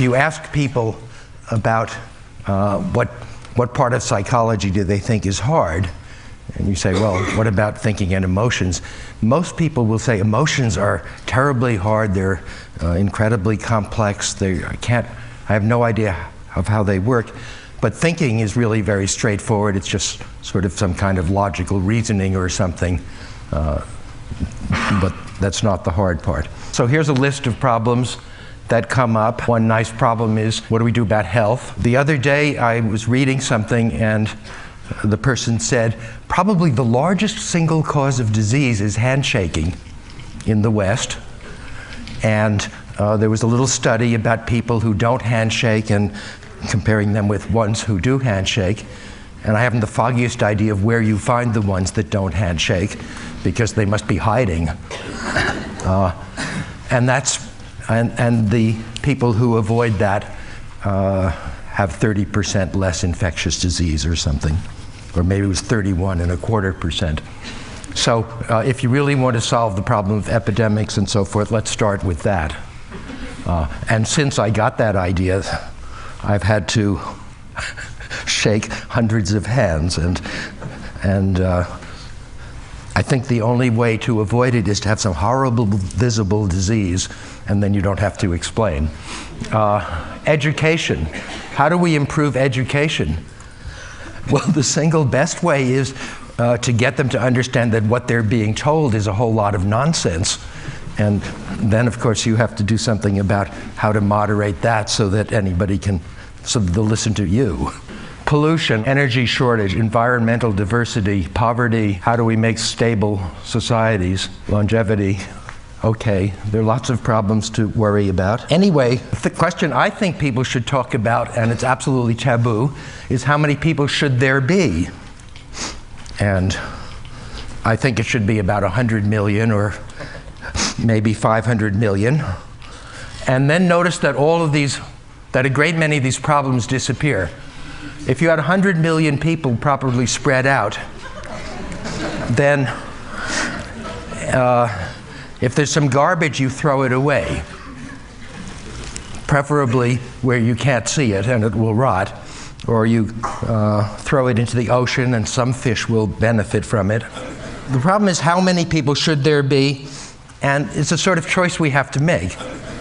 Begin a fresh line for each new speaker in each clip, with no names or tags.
if you ask people about what part of psychology do they think is hard, and you say, well, what about thinking and emotions? Most people will say emotions are terribly hard, they're incredibly complex, I have no idea of how they work. But thinking is really very straightforward. It's just sort of some kind of logical reasoning or something. But that's not the hard part. So here's a list of problems that come up. One nice problem is, what do we do about health? The other day I was reading something and the person said, probably the largest single cause of disease is handshaking in the West. And there was a little study about people who don't handshake and comparing them with ones who do handshake. And I haven't the foggiest idea of where you find the ones that don't handshake, because they must be hiding. And the people who avoid that have 30% less infectious disease or something. Or maybe it was 31.25%. So if you really want to solve the problem of epidemics and so forth, let's start with that. And since I got that idea, I've had to shake hundreds of hands, and I think the only way to avoid it is to have some horrible visible disease, and then you don't have to explain. Education. How do we improve education? Well, the single best way is to get them to understand that what they're being told is a whole lot of nonsense. And then, of course, you have to do something about how to moderate that so that so that they'll listen to you. Pollution, energy shortage, environmental diversity, poverty. How do we make stable societies? Longevity. Okay, there are lots of problems to worry about. Anyway, the question I think people should talk about, and it's absolutely taboo, is how many people should there be? And I think it should be about 100 million or maybe 500 million. And then notice that that a great many of these problems disappear. If you had 100 million people properly spread out, then if there's some garbage, you throw it away, preferably where you can't see it and it will rot, or you throw it into the ocean and some fish will benefit from it. The problem is, how many people should there be? And it's a sort of choice we have to make.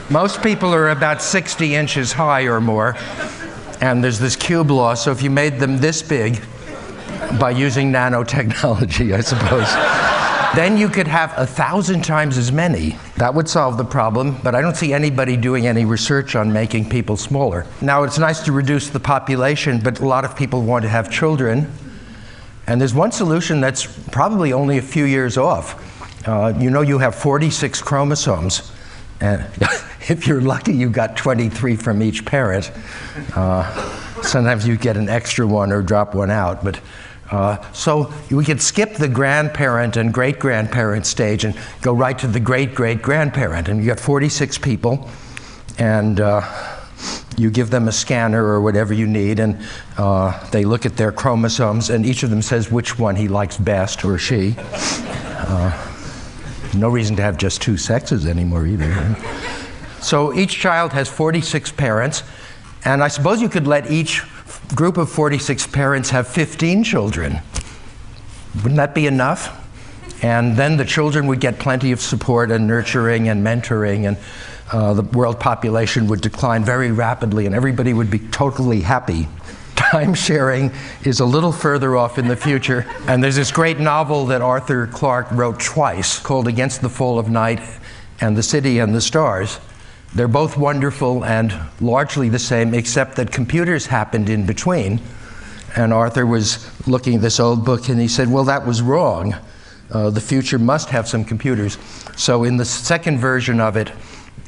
Most people are about 60 inches high or more, and there's this cube law, so if you made them this big, by using nanotechnology, I suppose, then you could have 1,000 times as many. That would solve the problem, but I don't see anybody doing any research on making people smaller. Now, it's nice to reduce the population, but a lot of people want to have children, and there's one solution that's probably only a few years off. You have 46 chromosomes, and if you're lucky, you got 23 from each parent. Sometimes you get an extra one or drop one out, but so we could skip the grandparent and great-grandparent stage and go right to the great-great-grandparent, and you got 46 people, and you give them a scanner or whatever you need, and they look at their chromosomes, and each of them says which one he likes best, or she. No reason to have just two sexes anymore either. So each child has 46 parents, and I suppose you could let each group of 46 parents have 15 children. Wouldn't that be enough? And then the children would get plenty of support and nurturing and mentoring, and the world population would decline very rapidly, and everybody would be totally happy. Time sharing is a little further off in the future, and there's this great novel that Arthur Clarke wrote twice called Against the Fall of Night and The City and the Stars. They're both wonderful and largely the same, except that computers happened in between. And Arthur was looking at this old book and he said, well, that was wrong. The future must have some computers. So in the second version of it,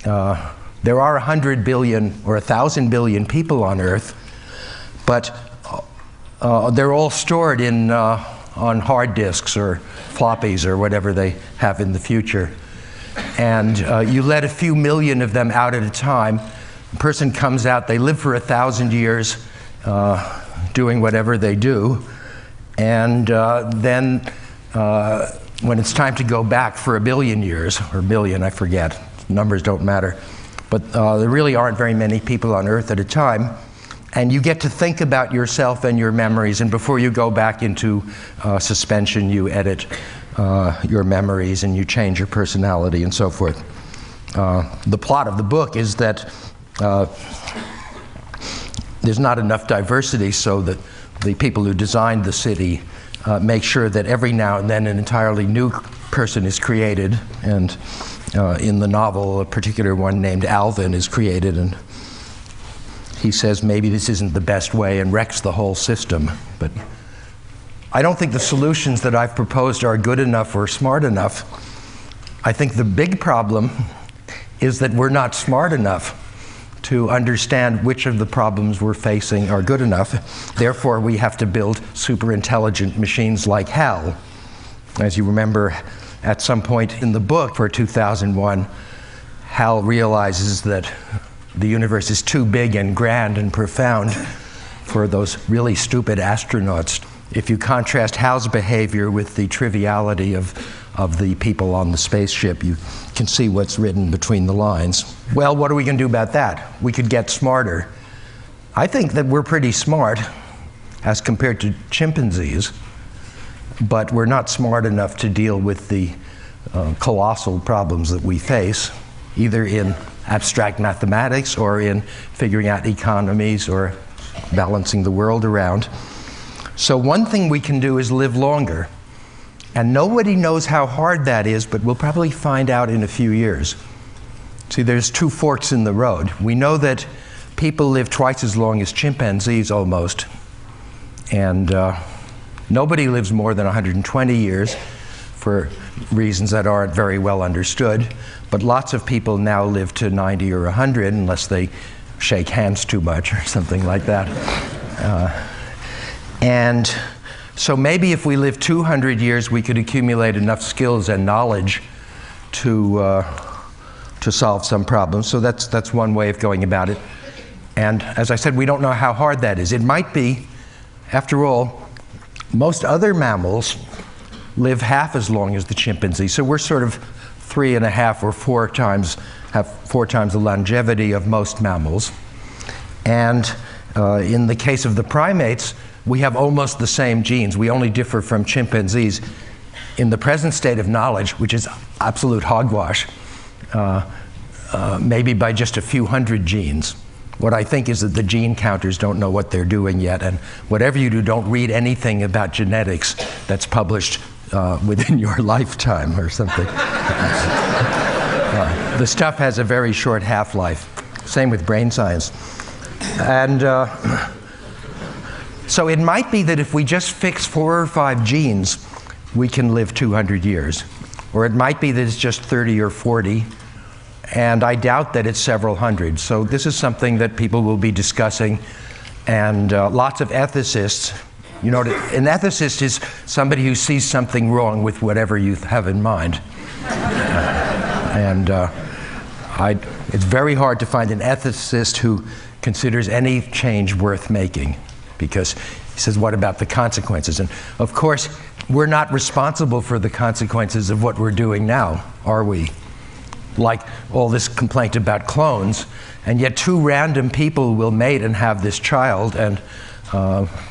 there are 100 billion or 1,000 billion people on Earth, but they're all stored on hard disks or floppies or whatever they have in the future. And you let a few million of them out at a time. A person comes out, they live for 1,000 years doing whatever they do. And then when it's time to go back for 1 billion years, or million, I forget, numbers don't matter, but there really aren't very many people on Earth at a time. And you get to think about yourself and your memories, and before you go back into suspension, you edit your memories and you change your personality and so forth. The plot of the book is that there's not enough diversity, so that the people who designed the city make sure that every now and then an entirely new person is created. And in the novel, a particular one named Alvin is created, and he says maybe this isn't the best way and wrecks the whole system. But I don't think the solutions that I've proposed are good enough or smart enough. I think the big problem is that we're not smart enough to understand which of the problems we're facing are good enough. Therefore, we have to build super intelligent machines like HAL. As you remember, at some point in the book for 2001, HAL realizes that the universe is too big and grand and profound for those really stupid astronauts. If you contrast HAL's behavior with the triviality of the people on the spaceship, you can see what's written between the lines. Well, what are we going to do about that? We could get smarter. I think that we're pretty smart as compared to chimpanzees, but we're not smart enough to deal with the colossal problems that we face, either in abstract mathematics or in figuring out economies or balancing the world around. So one thing we can do is live longer. And nobody knows how hard that is, but we'll probably find out in a few years. See, there's two forks in the road. We know that people live twice as long as chimpanzees almost. And nobody lives more than 120 years for reasons that aren't very well understood. But lots of people now live to 90 or 100 unless they shake hands too much or something like that. And so maybe if we live 200 years, we could accumulate enough skills and knowledge to solve some problems. So that's one way of going about it. And as I said, we don't know how hard that is. It might be, after all, most other mammals live half as long as the chimpanzee. So we're sort of 3.5 or 4 times, have 4 times the longevity of most mammals. And in the case of the primates, we have almost the same genes. We only differ from chimpanzees in the present state of knowledge, which is absolute hogwash, maybe by just a few hundred genes. What I think is that the gene counters don't know what they're doing yet, and whatever you do, don't read anything about genetics that's published within your lifetime or something. The stuff has a very short half-life. Same with brain science. And so it might be that if we just fix 4 or 5 genes, we can live 200 years. Or it might be that it's just 30 or 40, and I doubt that it's several hundred. So this is something that people will be discussing, and lots of ethicists. You know, an ethicist is somebody who sees something wrong with whatever you have in mind. It's very hard to find an ethicist who considers any change worth making, because he says, what about the consequences? And of course, we're not responsible for the consequences of what we're doing now, are we? Like all this complaint about clones, and yet 2 random people will mate and have this child, and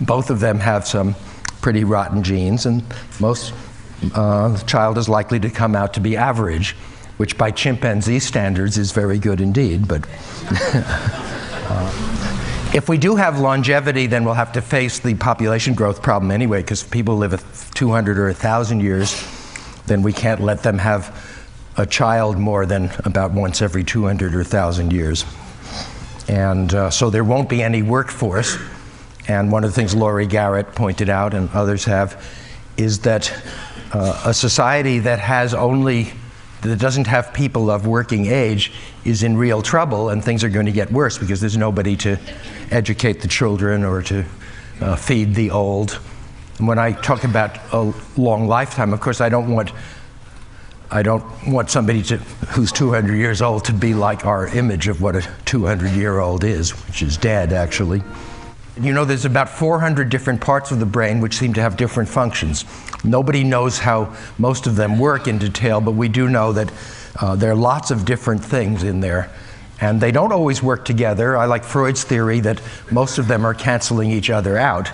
both of them have some pretty rotten genes, and the child is likely to come out to be average, which by chimpanzee standards is very good indeed. But if we do have longevity, then we'll have to face the population growth problem anyway, because if people live 200 or 1,000 years, then we can't let them have a child more than about once every 200 or 1,000 years. And so there won't be any workforce. And one of the things Laurie Garrett pointed out, and others have, is that a society that doesn't have people of working age is in real trouble, and things are going to get worse because there's nobody to educate the children or to feed the old. And when I talk about a long lifetime, of course, I don't want somebody who's 200 years old to be like our image of what a 200-year-old is, which is dead, actually. You know, there's about 400 different parts of the brain which seem to have different functions. Nobody knows how most of them work in detail, but we do know that there are lots of different things in there. And they don't always work together. I like Freud's theory that most of them are canceling each other out.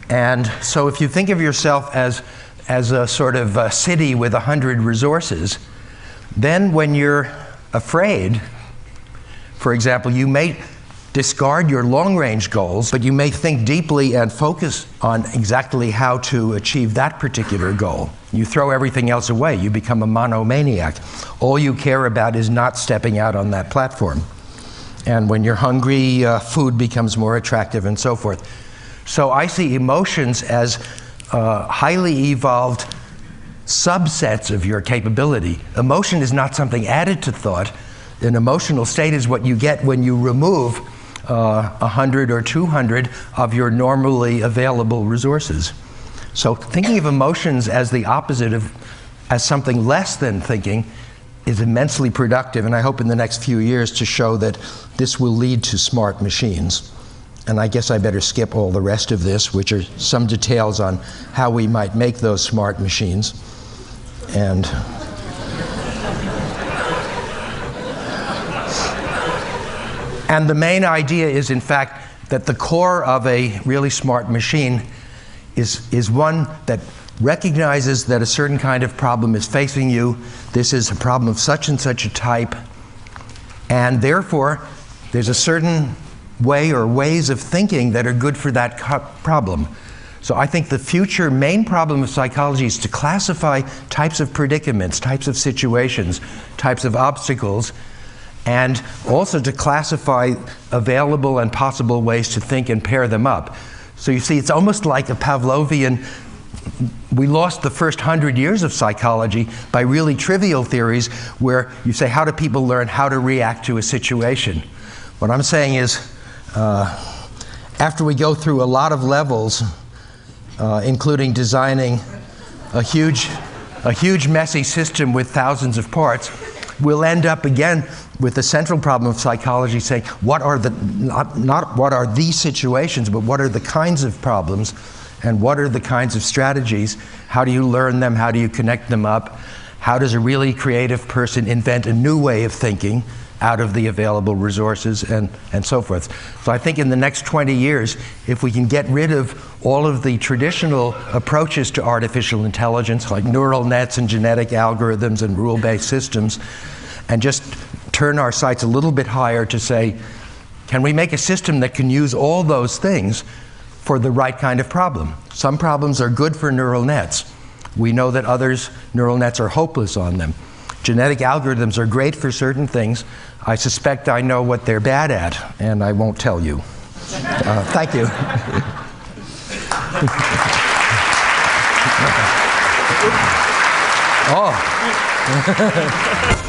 And so if you think of yourself as a sort of a city with 100 resources, then when you're afraid, for example, you may discard your long-range goals, but you may think deeply and focus on exactly how to achieve that particular goal. You throw everything else away. You become a monomaniac. All you care about is not stepping out on that platform. And when you're hungry, food becomes more attractive and so forth. So I see emotions as highly evolved subsets of your capability. Emotion is not something added to thought. An emotional state is what you get when you remove 100 or 200 of your normally available resources. So thinking of emotions as the opposite of, as something less than thinking, is immensely productive, and I hope in the next few years to show that this will lead to smart machines. And I guess I better skip all the rest of this, which are some details on how we might make those smart machines. And the main idea is, in fact, that the core of a really smart machine is one that recognizes that a certain kind of problem is facing you. This is a problem of such and such a type. And therefore, there's a certain way or ways of thinking that are good for that problem. So I think the future main problem of psychology is to classify types of predicaments, types of situations, types of obstacles, and also to classify available and possible ways to think and pair them up. So you see, it's almost like a Pavlovian. We lost the first 100 years of psychology by really trivial theories where you say, how do people learn how to react to a situation? What I'm saying is, after we go through a lot of levels, including designing a huge messy system with thousands of parts, we'll end up again with the central problem of psychology saying, what are the, not what are these situations, but what are the kinds of problems, and what are the kinds of strategies? How do you learn them? How do you connect them up? How does a really creative person invent a new way of thinking out of the available resources, and so forth. So I think in the next 20 years, if we can get rid of all of the traditional approaches to artificial intelligence, like neural nets and genetic algorithms and rule-based systems, and just turn our sights a little bit higher to say, can we make a system that can use all those things for the right kind of problem? Some problems are good for neural nets. We know that others, neural nets are hopeless on them. Genetic algorithms are great for certain things. I suspect I know what they're bad at, and I won't tell you. Thank you. Oh.